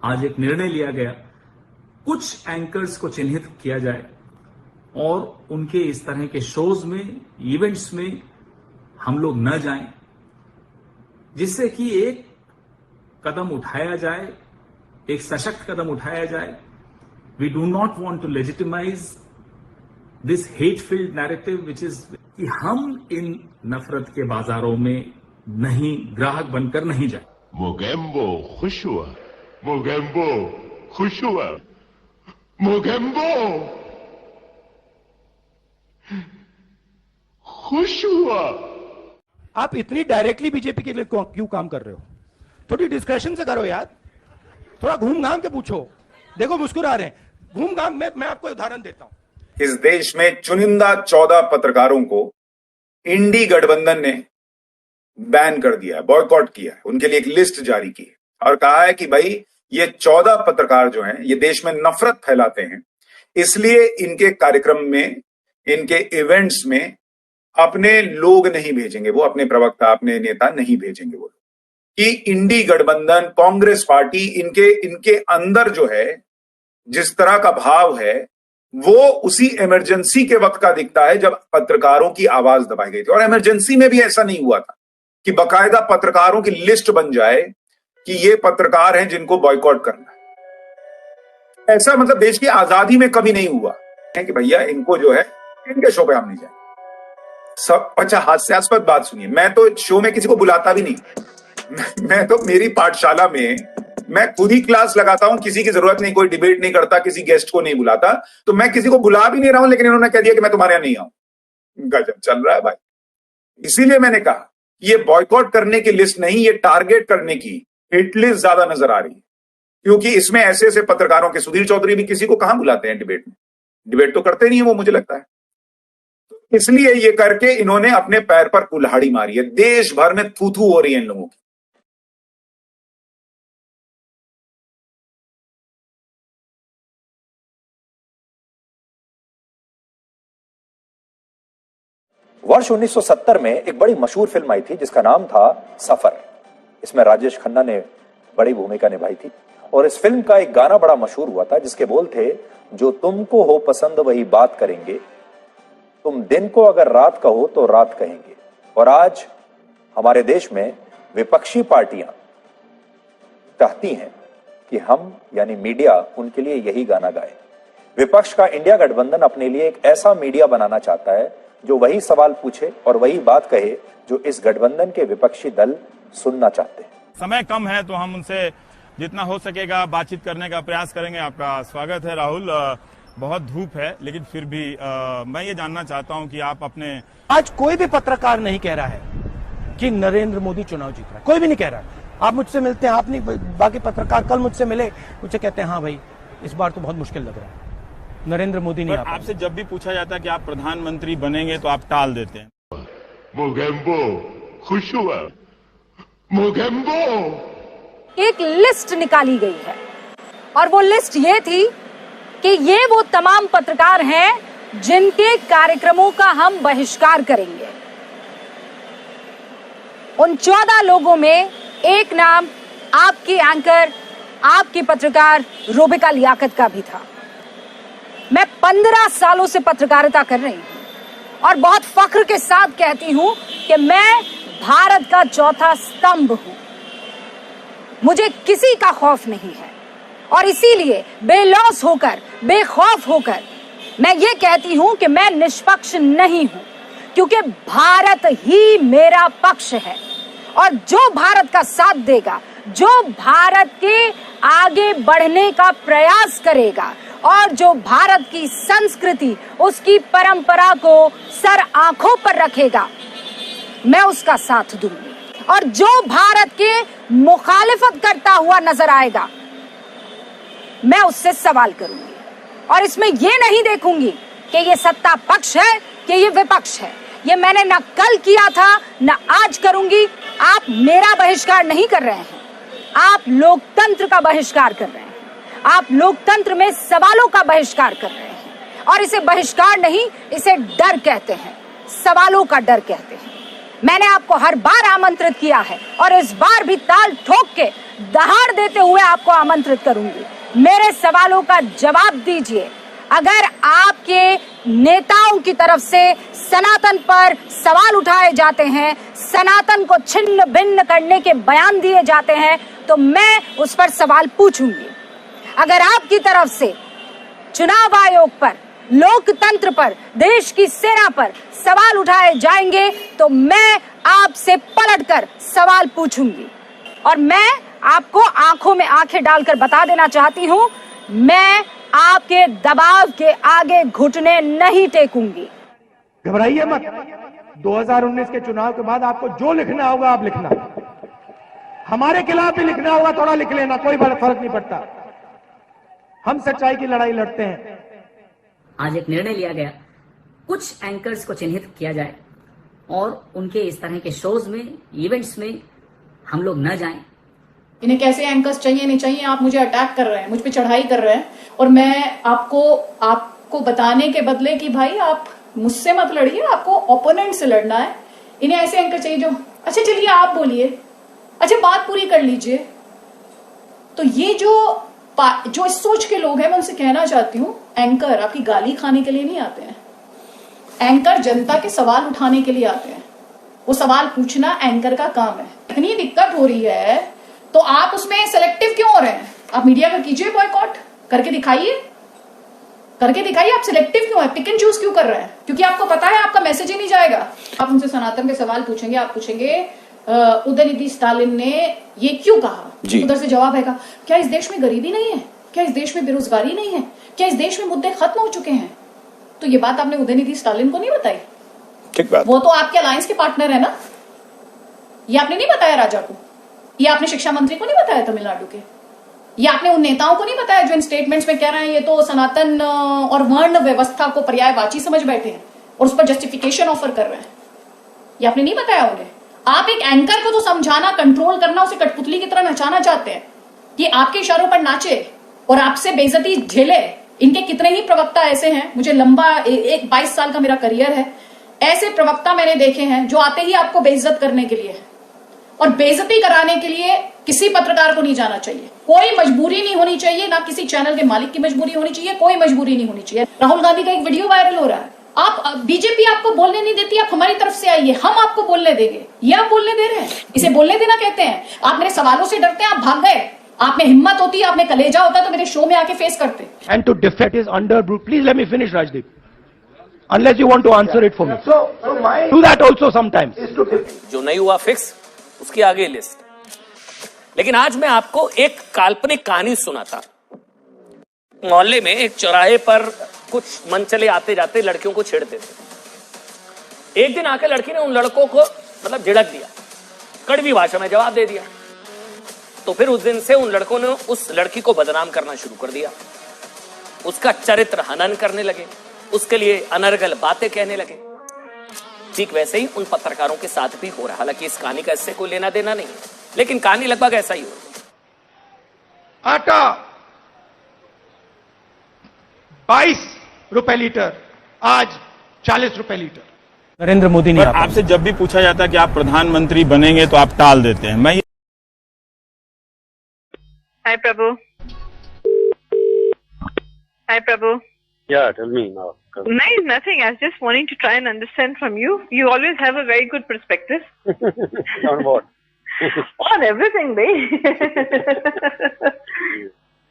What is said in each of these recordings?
आज एक निर्णय लिया गया, कुछ एंकर्स को चिन्हित किया जाए और उनके इस तरह के शोज में, इवेंट्स में हम लोग न जाएं, जिससे कि एक कदम उठाया जाए, एक सशक्त कदम उठाया जाए। We do not want to legitimise this hate filled narrative which is कि हम इन नफरत के बाजारों में नहीं, ग्राहक बनकर नहीं जाए। मोगेम्बो खुश हुआ, मोगेम्बो खुश हुआ, मोगेम्बो खुश हुआ। आप इतनी डायरेक्टली बीजेपी के लिए क्यों काम कर रहे हो? थोड़ी डिस्कशन से करो यार, थोड़ा घूम घाम के पूछो। देखो मुस्कुरा रहे हैं, घूम घाम। मैं आपको उदाहरण देता हूं। इस देश में चुनिंदा 14 पत्रकारों को इंडी गठबंधन ने बैन कर दिया, बॉयकॉट किया है, उनके लिए एक लिस्ट जारी की और कहा है कि भाई ये 14 पत्रकार जो हैं ये देश में नफरत फैलाते हैं, इसलिए इनके कार्यक्रम में, इनके इवेंट्स में अपने लोग नहीं भेजेंगे, वो अपने प्रवक्ता, अपने नेता नहीं भेजेंगे। वो कि इंडी गठबंधन, कांग्रेस पार्टी, इनके अंदर जो है जिस तरह का भाव है वो उसी इमरजेंसी के वक्त का दिखता है जब पत्रकारों की आवाज दबाई गई थी। और इमरजेंसी में भी ऐसा नहीं हुआ था कि बकायदा पत्रकारों की लिस्ट बन जाए कि ये पत्रकार हैं जिनको बॉयकॉट करना है। ऐसा मतलब देश की आजादी में कभी नहीं हुआ है कि भैया इनको जो है इनके शो पे हम नहीं जाएंगे। सब अच्छा, हास्यास्पद बात सुनिए, मैं तो शो में किसी को बुलाता भी नहीं। मैं तो मेरी पाठशाला में मैं खुद ही क्लास लगाता हूं, किसी की जरूरत नहीं, कोई डिबेट नहीं करता, किसी गेस्ट को नहीं बुलाता, तो मैं किसी को बुला भी नहीं रहा हूं, लेकिन इन्होंने कह दिया कि मैं तुम्हारे यहां नहीं आऊं। गजब चल रहा है भाई। इसीलिए मैंने कहा ये बॉयकॉट करने की लिस्ट नहीं, ये टारगेट करने की हिट लिस्ट ज्यादा नजर आ रही है, क्योंकि इसमें ऐसे ऐसे पत्रकारों के, सुधीर चौधरी भी किसी को कहां बुलाते हैं डिबेट में, डिबेट तो करते नहीं है वो, मुझे लगता है। इसलिए ये करके इन्होंने अपने पैर पर कुल्हाड़ी मारी है। देश भर में थू थू हो रही है इन लोगों की। वर्ष 1970 में एक बड़ी मशहूर फिल्म आई थी जिसका नाम था सफर। इसमें राजेश खन्ना ने बड़ी भूमिका निभाई थी और इस फिल्म का एक गाना बड़ा मशहूर हुआ था जिसके बोल थे, जो तुमको हो पसंद वही बात करेंगे, तुम दिन को अगर रात कहो तो रात कहेंगे। और आज हमारे देश में विपक्षी पार्टियां चाहती हैं कि हम यानी मीडिया उनके लिए यही गाना गाए। विपक्ष का इंडिया गठबंधन अपने लिए एक ऐसा मीडिया बनाना चाहता है जो वही सवाल पूछे और वही बात कहे जो इस गठबंधन के विपक्षी दल सुनना चाहते हैं। समय कम है तो हम उनसे जितना हो सकेगा बातचीत करने का प्रयास करेंगे। आपका स्वागत है राहुल। बहुत धूप है लेकिन फिर भी मैं ये जानना चाहता हूं कि आप अपने, आज कोई भी पत्रकार नहीं कह रहा है कि नरेंद्र मोदी चुनाव जीत रहा है, कोई भी नहीं कह रहा है। आप मुझसे मिलते हैं, आप नहीं, बाकी पत्रकार कल मुझसे मिले, मुझे कहते हैं हाँ भाई इस बार तो बहुत मुश्किल लग रहा है, नरेंद्र मोदी नहीं। आपसे जब भी पूछा जाता है कि आप प्रधानमंत्री बनेंगे तो आप टाल देते हैं। मोगेम्बो खुश हुआ, मोगेम्बो। एक लिस्ट निकाली गई है और वो लिस्ट ये थी कि ये वो तमाम पत्रकार हैं जिनके कार्यक्रमों का हम बहिष्कार करेंगे। उन 14 लोगों में एक नाम आपकी एंकर, आपकी पत्रकार रूबिका लियाकत का भी था। मैं 15 सालों से पत्रकारिता कर रही हूं और बहुत फख्र के साथ कहती हूं कि मैं भारत का चौथा स्तंभ हूं। मुझे किसी का खौफ नहीं है और इसीलिए बेलौस होकर, बेखौफ होकर मैं ये कहती हूं कि मैं निष्पक्ष नहीं हूं, क्योंकि भारत ही मेरा पक्ष है। और जो भारत का साथ देगा, जो भारत के आगे बढ़ने का प्रयास करेगा और जो भारत की संस्कृति, उसकी परंपरा को सर आंखों पर रखेगा, मैं उसका साथ दूंगी। और जो भारत के मुखालिफत करता हुआ नजर आएगा, मैं उससे सवाल करूंगी। और इसमें यह नहीं देखूंगी कि ये सत्ता पक्ष है कि ये विपक्ष है। ये मैंने ना कल किया था ना आज करूंगी। आप मेरा बहिष्कार नहीं कर रहे हैं, आप लोकतंत्र का बहिष्कार कर रहे हैं। आप लोकतंत्र में सवालों का बहिष्कार कर रहे हैं और इसे बहिष्कार नहीं, इसे डर कहते हैं, सवालों का डर कहते हैं। मैंने आपको हर बार आमंत्रित किया है और इस बार भी ताल ठोक के दहाड़ देते हुए आपको आमंत्रित करूंगी। मेरे सवालों का जवाब दीजिए। अगर आपके नेताओं की तरफ से सनातन पर सवाल उठाए जाते हैं, सनातन को छिन्न भिन्न करने के बयान दिए जाते हैं, तो मैं उस पर सवाल पूछूंगी। अगर आपकी तरफ से चुनाव आयोग पर, लोकतंत्र पर, देश की सेना पर सवाल उठाए जाएंगे, तो मैं आपसे पलटकर सवाल पूछूंगी। और मैं आपको आंखों में आंखें डालकर बता देना चाहती हूं, मैं आपके दबाव के आगे घुटने नहीं टेकूंगी। घबराइए मत। 2019 के चुनाव के बाद आपको जो लिखना होगा आप लिखना, हमारे खिलाफ भी लिखना होगा, थोड़ा लिख लेना, कोई फर्क नहीं पड़ता। हम सच्चाई की लड़ाई लड़ते हैं। आज एक निर्णय लिया गया, कुछ एंकर्स को चिन्हित किया जाए और उनके इस तरह के शोज में, इवेंट्स में हम लोग न जाएं। इन्हें कैसे एंकर्स चाहिए नहीं चाहिए, आप मुझे अटैक कर रहे हैं, मुझ पे चढ़ाई कर रहे हैं, और मैं आपको बताने के बदले कि भाई आप मुझसे मत लड़िए, आपको ओपोनेंट से लड़ना है। इन्हें ऐसे एंकर चाहिए जो, अच्छा चलिए आप बोलिए, अच्छा बात पूरी कर लीजिए। तो ये जो इस सोच के लोग हैं, मैं उनसे कहना चाहती हूँ, एंकर आपकी गाली खाने के लिए नहीं आते हैं। एंकर जनता के सवाल उठाने के लिए आते हैं। वो सवाल पूछना एंकर का काम है। इतनी दिक्कत हो रही है तो आप उसमें सेलेक्टिव क्यों हो रहे हैं? आप मीडिया का कीजिए बॉयकॉट, करके दिखाइए, आप सिलेक्टिव क्यों है, पिक एंड चूज क्यों कर रहे हैं? क्योंकि आपको पता है आपका मैसेज ही नहीं जाएगा। आप उनसे सनातन के सवाल पूछेंगे, आप पूछेंगे उदयनिधि स्टालिन ने ये क्यों कहा, उधर से जवाब आएगा क्या इस देश में गरीबी नहीं है, क्या इस देश में बेरोजगारी नहीं है, क्या इस देश में मुद्दे खत्म हो चुके हैं? तो ये बात आपने उदयनिधि स्टालिन को नहीं बताई। ठीक बात। वो तो आपके अलायंस के पार्टनर है ना। ये आपने नहीं बताया राजा को, ये आपने शिक्षा मंत्री को नहीं बताया तमिलनाडु के, ये आपने उन नेताओं को नहीं बताया जो इन स्टेटमेंट्स में कह रहे हैं ये तो सनातन और वर्ण व्यवस्था को पर्यायवाची समझ बैठे हैं और उस पर जस्टिफिकेशन ऑफर कर रहे हैं। ये आपने नहीं बताया उन्हें। आप एक एंकर को तो समझाना, कंट्रोल करना, उसे कठपुतली की तरह नचाना चाहते हैं कि आपके इशारों पर नाचे और आपसे बेइज्जती झेले। इनके कितने ही प्रवक्ता ऐसे हैं, मुझे लंबा 22 साल का मेरा करियर है, ऐसे प्रवक्ता मैंने देखे हैं जो आते ही आपको बेइज्जत करने के लिए, और बेइज्जती कराने के लिए किसी पत्रकार को नहीं जाना चाहिए। कोई मजबूरी नहीं होनी चाहिए, ना किसी चैनल के मालिक की मजबूरी होनी चाहिए, कोई मजबूरी नहीं होनी चाहिए। राहुल गांधी का एक वीडियो वायरल हो रहा है, आप बीजेपी आपको बोलने नहीं देती, आप हमारी तरफ से आइए, हम आपको बोलने देंगे। ये आप बोलने दे रहे हैं, इसे बोलने देना कहते हैं। आप मेरे सवालों से डरते हैं, आप भाग गए। आप में हिम्मत होती, आप में कलेजा होता तो मेरे शो में आके फेस करते। And to defect his underbrute, please let me finish, Rajdeep. Unless you want to answer it for me. Do that also sometimes. जो नहीं हुआ फिक्स, उसकी आगे लिस्ट। लेकिन आज मैं आपको एक काल्पनिक कहानी सुनाता। मोहल्ले में एक चौराहे पर कुछ मनचले आते जाते लड़कियों को छेड़ते थे। एक दिन आकर लड़की ने उन लड़कों को मतलब झिड़क दिया, कड़वी भाषा में जवाब दे दिया। तो फिर उस दिन से उन लड़कों ने उस लड़की को बदनाम करना शुरू कर दिया, उसका चरित्र हनन करने लगे, उसके लिए अनर्गल बातें कहने लगे। ठीक वैसे ही उन पत्रकारों के साथ भी हो रहा। हालांकि इस कहानी का इससे कोई लेना देना नहीं है, लेकिन कहानी लगभग ऐसा ही हो। आटा 22 रुपए लीटर, आज 40 रुपए लीटर। नरेंद्र मोदी ने आपसे जब भी पूछा जाता है कि आप प्रधानमंत्री बनेंगे तो आप टाल देते हैं। मैं Hi Prabhu. Hi Prabhu. Yeah, tell me now. No, nothing. I was just wanting to try and understand from you. You always have a very good perspective. On what? On everything,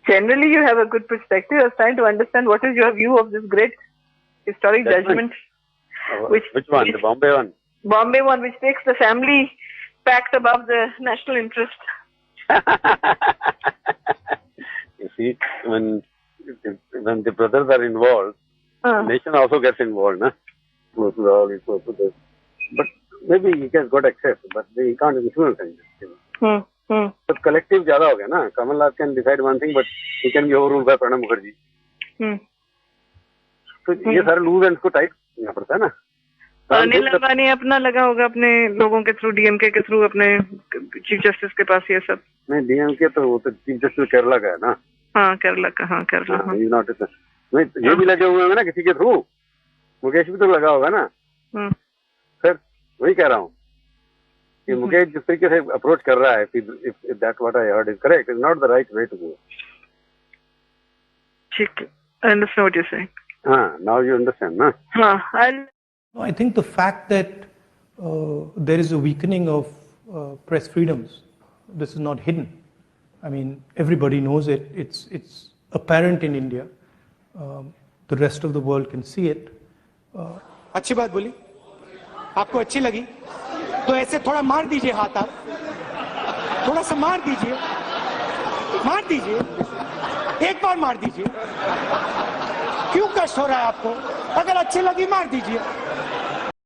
Generally, you have a good perspective. I was trying to understand what is your view of this great historic judgment. Which one? The Bombay one? Bombay one, which takes the family pact above the national interest. You see, when the brothers are involved, the nation also gets involved, na? But maybe he has got access, but he can't influence anything. But collective ज़्यादा हो गया ना. Kamal Nath can decide one thing, but he can be overruled by Pranab Mukherjee. तो ये सारे rule and को tight करना पड़ता है ना. अनिल अंबानी अपना लगा होगा अपने लोगों के थ्रू, डीएमके के थ्रू, अपने चीफ जस्टिस के पास ये सब. नहीं, डीएमके तो वो तो चीफ जस्टिस केरला का है ना. हाँ, केरला का. हाँ, केरला. नहीं, ये भी लगे हुए हैं ना किसी के थ्रू. मुकेश भी तो लगा होगा ना. सर वही कह रहा हूँ, कि मुकेश जिस तरीके से अप्रोच कर रहा है, if that what I heard is correct, is not the right way to go. ठीक है, I understand what you're saying. हाँ, now you understand, ना? हाँ, I think the fact that there is a weakening of press freedoms, this is not hidden. I mean, everybody knows it. It's apparent in India. The rest of the world can see it. अच्छी बात बोली, आपको अच्छी लगी तो ऐसे थोड़ा मार दीजिए हाथ, आप थोड़ा सा मार दीजिए, एक बार मार दीजिए। क्यों कष्ट हो रहा है आपको? अगर अच्छी लगी मार दीजिए।